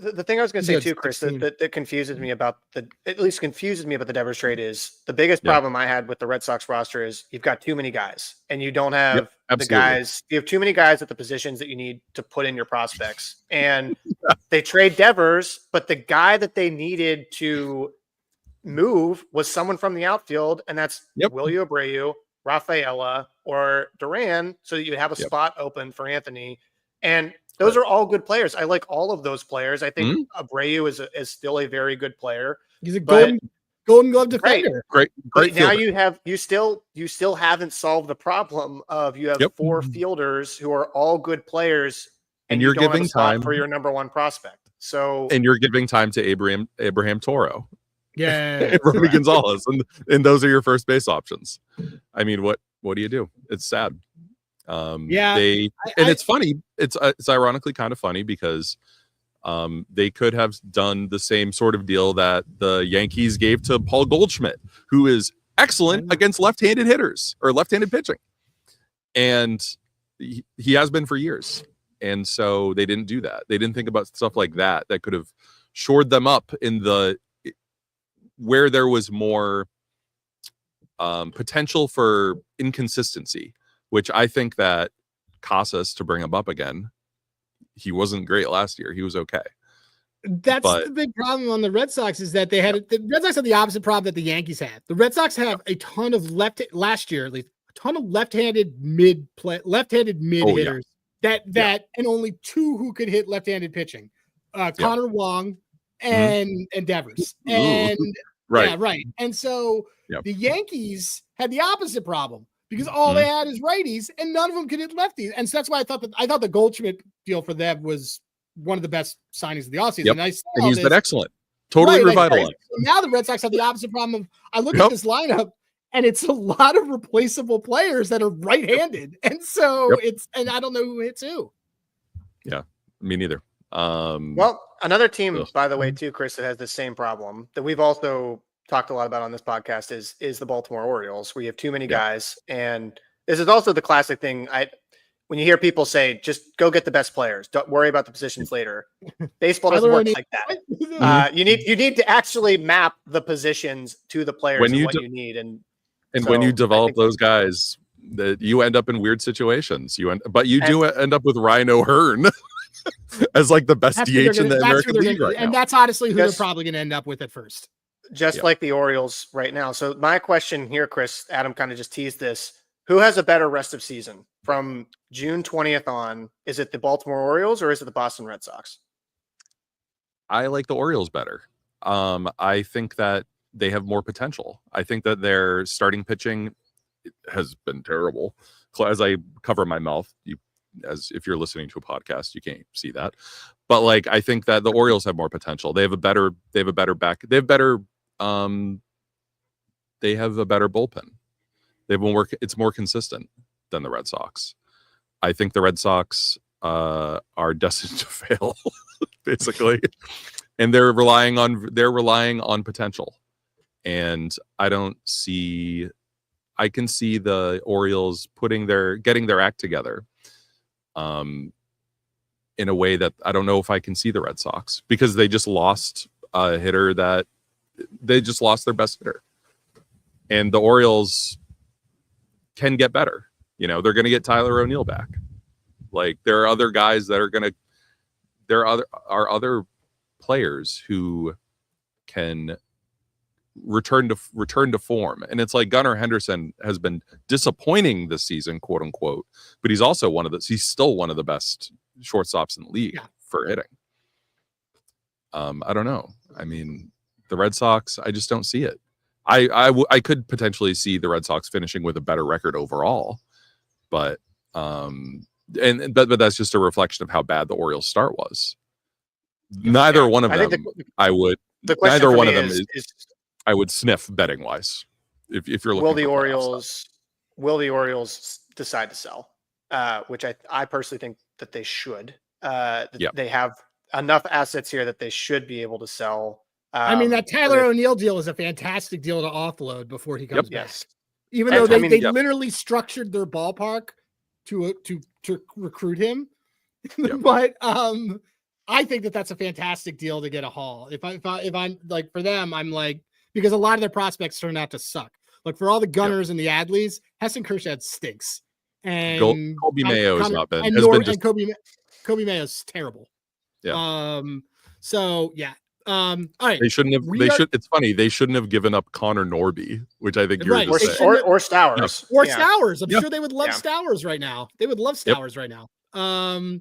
The thing I was going to say too, Chris, that confuses me about the Devers trade is the biggest problem I had with the Red Sox roster is you've got too many guys and you don't have the guys. You have too many guys at the positions that you need to put in your prospects. And they trade Devers, but the guy that they needed to move was someone from the outfield, and that's Willie Abreu, Rafaela, or Duran, so that you have a spot open for Anthony. And those are all good players. I like all of those players. I think Abreu is still a very good player. He's a golden glove defender. Great. But now you still haven't solved the problem of you have 4 fielders who are all good players, and you're giving time for your number 1 prospect. So and you're giving time to Abraham Toro. Yeah, Romy Gonzalez, and those are your first base options. I mean, what do you do? It's sad. It's funny. It's ironically kind of funny because they could have done the same sort of deal that the Yankees gave to Paul Goldschmidt, who is excellent against left-handed hitters or left-handed pitching, and he has been for years. And so they didn't do that. They didn't think about stuff like that could have shored them up in where there was more potential for inconsistency. Which I think that Casas, to bring him up again, he wasn't great last year. He was okay. That's the big problem on the Red Sox is that the Red Sox have the opposite problem that the Yankees had. The Red Sox have a ton of last year at least, a ton of left-handed mid hitters that and only 2 who could hit left-handed pitching. Connor Wong and Devers. And right. And so the Yankees had the opposite problem. Because all they had is righties, and none of them could hit lefties, and so that's why I thought the Goldschmidt deal for them was one of the best signings of the offseason. And he's been excellent, totally revitalized. So now the Red Sox have the opposite problem of I look at this lineup, and it's a lot of replaceable players that are right-handed, and so and I don't know who hits who. Yeah, me neither. Well, another team, by the way, too, Chris, that has the same problem that we've also talked a lot about on this podcast is the Baltimore Orioles, where you have too many guys. And this is also the classic thing. When you hear people say, just go get the best players, don't worry about the positions later. Baseball doesn't work like that. You need to actually map the positions to the players and what you need. And so when you develop those guys, that you end up in weird situations. But you do end up with Rhino Hearn as like the best DH in the American League right now. And that's honestly who they're probably going to end up with at first. Just like the Orioles right now. So my question here, Chris, Adam kind of just teased this. Who has a better rest of season from June 20th on? Is it the Baltimore Orioles or is it the Boston Red Sox? I like the Orioles better. I think that they have more potential. I think that their starting pitching has been terrible. As I cover my mouth, as if you're listening to a podcast, you can't see that. But like, I think that the Orioles have more potential. They have a better bullpen. They've been working. It's more consistent than the Red Sox. I think the Red Sox are destined to fail, basically, and they're relying on potential. And I can see the Orioles getting their act together, in a way that I don't know if I can see the Red Sox, because they just lost a hitter they just lost their best hitter, and the Orioles can get better. They're going to get Tyler O'Neill back. Like, there are other guys that there are other players who can return to form. And it's like Gunnar Henderson has been disappointing this season, quote unquote, but he's also he's still one of the best shortstops in the league for hitting. I don't know. I mean, the Red Sox, I just don't see it. I could potentially see the Red Sox finishing with a better record overall, but that's just a reflection of how bad the Orioles start was. Neither one of them I would. Neither one of them is I would sniff betting wise. If you're looking, will the Orioles decide to sell? Which I personally think that they should. They have enough assets here that they should be able to sell. I mean, that Tyler O'Neill deal is a fantastic deal to offload before he comes back. Even though they literally structured their ballpark to recruit him. But I think that's a fantastic deal to get a haul. If I'm like, for them, I'm like, because a lot of their prospects turn out to suck. Like, for all the Gunners and the Adleys, Heston Kershaw stinks. And Kobe Mayo has not been. Kobe Mayo's terrible. Yeah. All right. They shouldn't have. It's funny. They shouldn't have given up Connor Norby, which I think you're or Stowers. Or Stowers. I'm sure they would love Stowers right now. They would love Stowers right now. All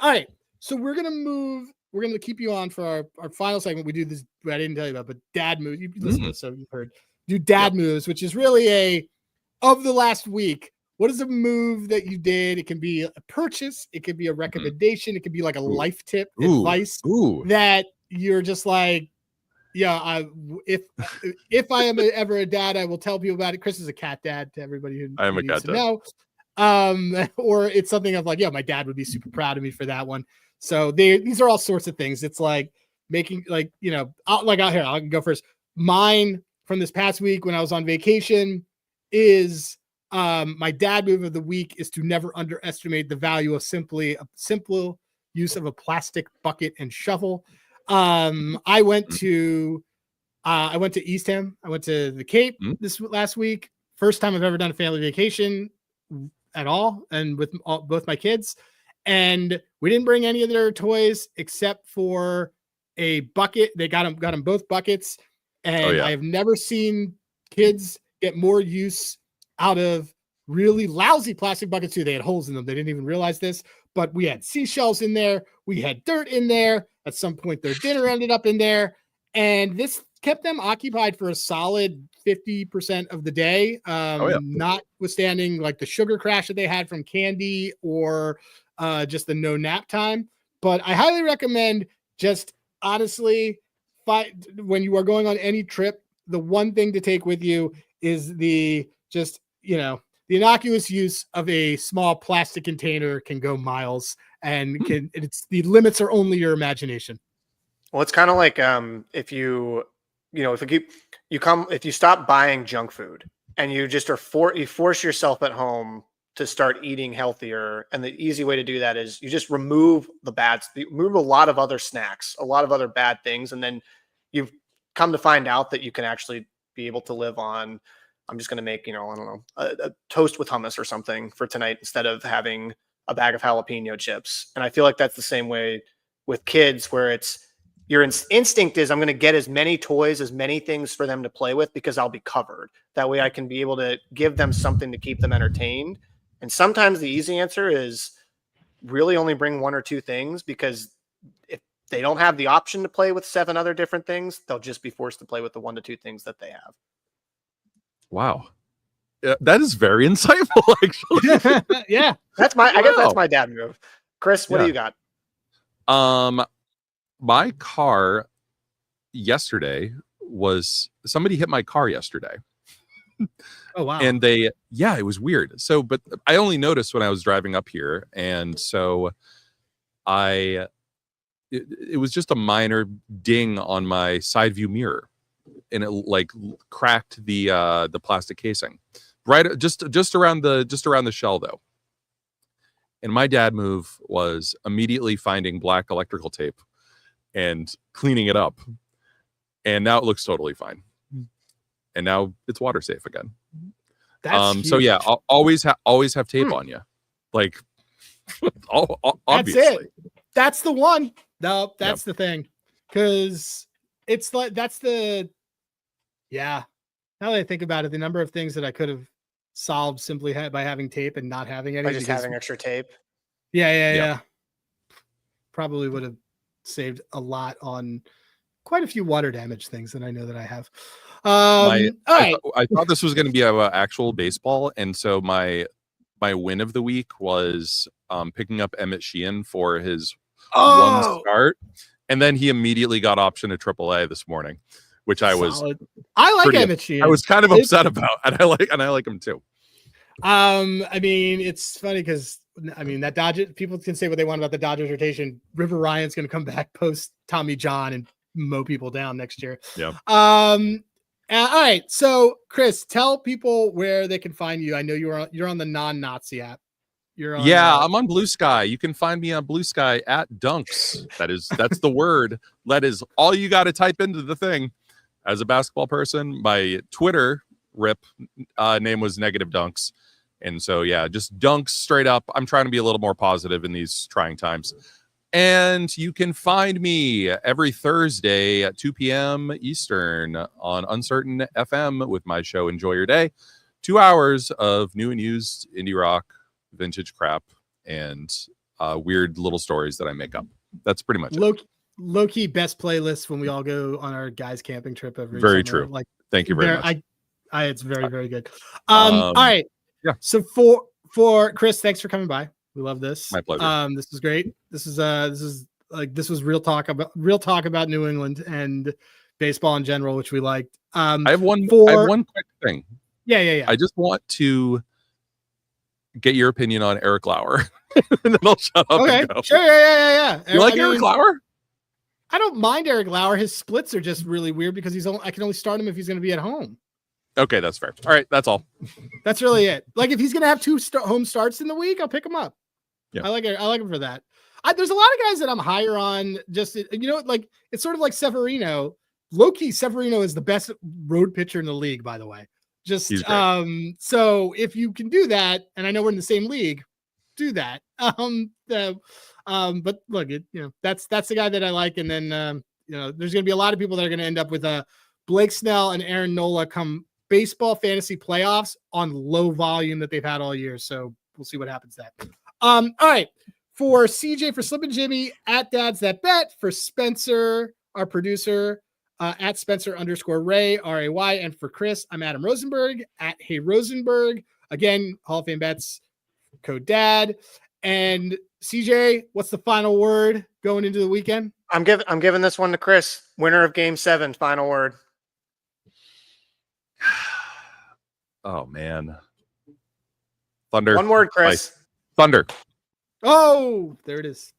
right. So we're gonna keep you on for our final segment. We do this. I didn't tell you about, but dad moves. You listen to this, so you've heard. Do dad moves, which is really of the last week. What is a move that you did? It can be a purchase. It could be a recommendation. It could be like a life tip, advice that you're just like, if I am ever a dad, I will tell people about it. Chris is a cat dad to everybody who I am a needs cat to dad. know. Or it's something of like, my dad would be super proud of me for that one. So these are all sorts of things. It's like making I'll go first. Mine from this past week when I was on vacation is my dad move of the week is to never underestimate the value of simple use of a plastic bucket and shovel. I went to Eastham. I went to the Cape this last week. First time I've ever done a family vacation at all, and with both my kids. And we didn't bring any of their toys except for a bucket. They got them both buckets. And I have never seen kids get more use out of really lousy plastic buckets too. They had holes in them. They didn't even realize this, but we had seashells in there. We had dirt in there. At some point, their dinner ended up in there. And this kept them occupied for a solid 50% of the day. Notwithstanding like the sugar crash that they had from candy or just the no nap time. But I highly recommend, just honestly, when you are going on any trip, the one thing to take with you is the innocuous use of a small plastic container can go miles, and the limits are only your imagination. Well, it's kind of like if if you stop buying junk food and you just you force yourself at home to start eating healthier. And the easy way to do that is you just remove remove a lot of other snacks, a lot of other bad things. And then you've come to find out that you can actually be able to live on, I'm just going to make, I don't know, a toast with hummus or something for tonight instead of having a bag of jalapeno chips. And I feel like that's the same way with kids, where it's your instinct is I'm going to get as many toys, as many things for them to play with because I'll be covered. That way I can be able to give them something to keep them entertained. And sometimes the easy answer is really only bring one or two things, because if they don't have the option to play with 7 other different things, they'll just be forced to play with the 1 to 2 things that they have. Wow. Yeah, that is very insightful, actually. Yeah. I guess that's my dad move. Chris, what do you got? My car yesterday somebody hit my car yesterday. Oh, wow. And it was weird. So, but I only noticed when I was driving up here. And so it was just a minor ding on my side view mirror, and it like cracked the plastic casing right just around the shell though. And my dad move was immediately finding black electrical tape and cleaning it up. And now it looks totally fine. And now it's water safe again. That's huge. So yeah, I'll always have tape on you. Like obviously. That's it. That's the one. No, that's the thing. Cause it's like, now that I think about it, the number of things that I could have solved simply by having tape and not having any. By just having extra tape. Yeah. Probably would have saved a lot on quite a few water damage things that I know that I have. All right. I thought this was going to be about actual baseball, and so my win of the week was picking up Emmett Sheehan for his one start, and then he immediately got option to AAA this morning, which I like Emmett Sheehan. I was kind of upset about, and I like him too. I mean, it's funny because that Dodgers, people can say what they want about the Dodgers rotation. River Ryan's going to come back post Tommy John and mow people down next year. Yeah. All right. So Chris, tell people where they can find you. I know you're on the non-Nazi app. I'm on Blue Sky. You can find me on Blue Sky at Dunks. That's the word. That is all you got to type into the thing. As a basketball person, my Twitter name was Negative Dunks. And so, just Dunks straight up. I'm trying to be a little more positive in these trying times. And you can find me every Thursday at 2 p.m. Eastern on Uncertain FM with my show Enjoy Your Day. 2 hours of new and used indie rock, vintage crap, and weird little stories that I make up. That's pretty much it. Low-key best playlist when we all go on our guys camping trip every very summer. True. Thank you very much. It's very, very good. All right. Yeah. So for Chris, thanks for coming by. We love this. My pleasure. This is great. This was real talk about New England and baseball in general, which we liked. I have one quick thing. Yeah. I just want to get your opinion on Eric Lauer. And then I'll shut up and go. Sure. Yeah. You like Eric Lauer? I don't mind Eric Lauer. His splits are just really weird because I can only start him if he's going to be at home. Okay, that's fair. All right, that's all. That's really it. Like if he's going to have 2 home starts in the week, I'll pick him up. Yeah. I like him for that. There's a lot of guys that I'm higher on. Just like it's sort of like Severino. Low-key, Severino is the best road pitcher in the league, by the way. Just so if you can do that, and I know we're in the same league, do that. But look, that's the guy that I like. And then there's going to be a lot of people that are going to end up with Blake Snell and Aaron Nola come baseball fantasy playoffs on low volume that they've had all year. So we'll see what happens there. All right. For CJ, for Slip and Jimmy at Dad's That Bet, for Spencer, our producer, at Spencer_Ray, RAY, and for Chris, I'm Adam Rosenberg at Hey Rosenberg. Again, Hall of Fame bets, code DAD. And CJ, what's the final word going into the weekend? I'm giving this one to Chris. Winner of Game 7. Final word. Oh man. Thunder. One word, Chris. Thunder. Oh, there it is.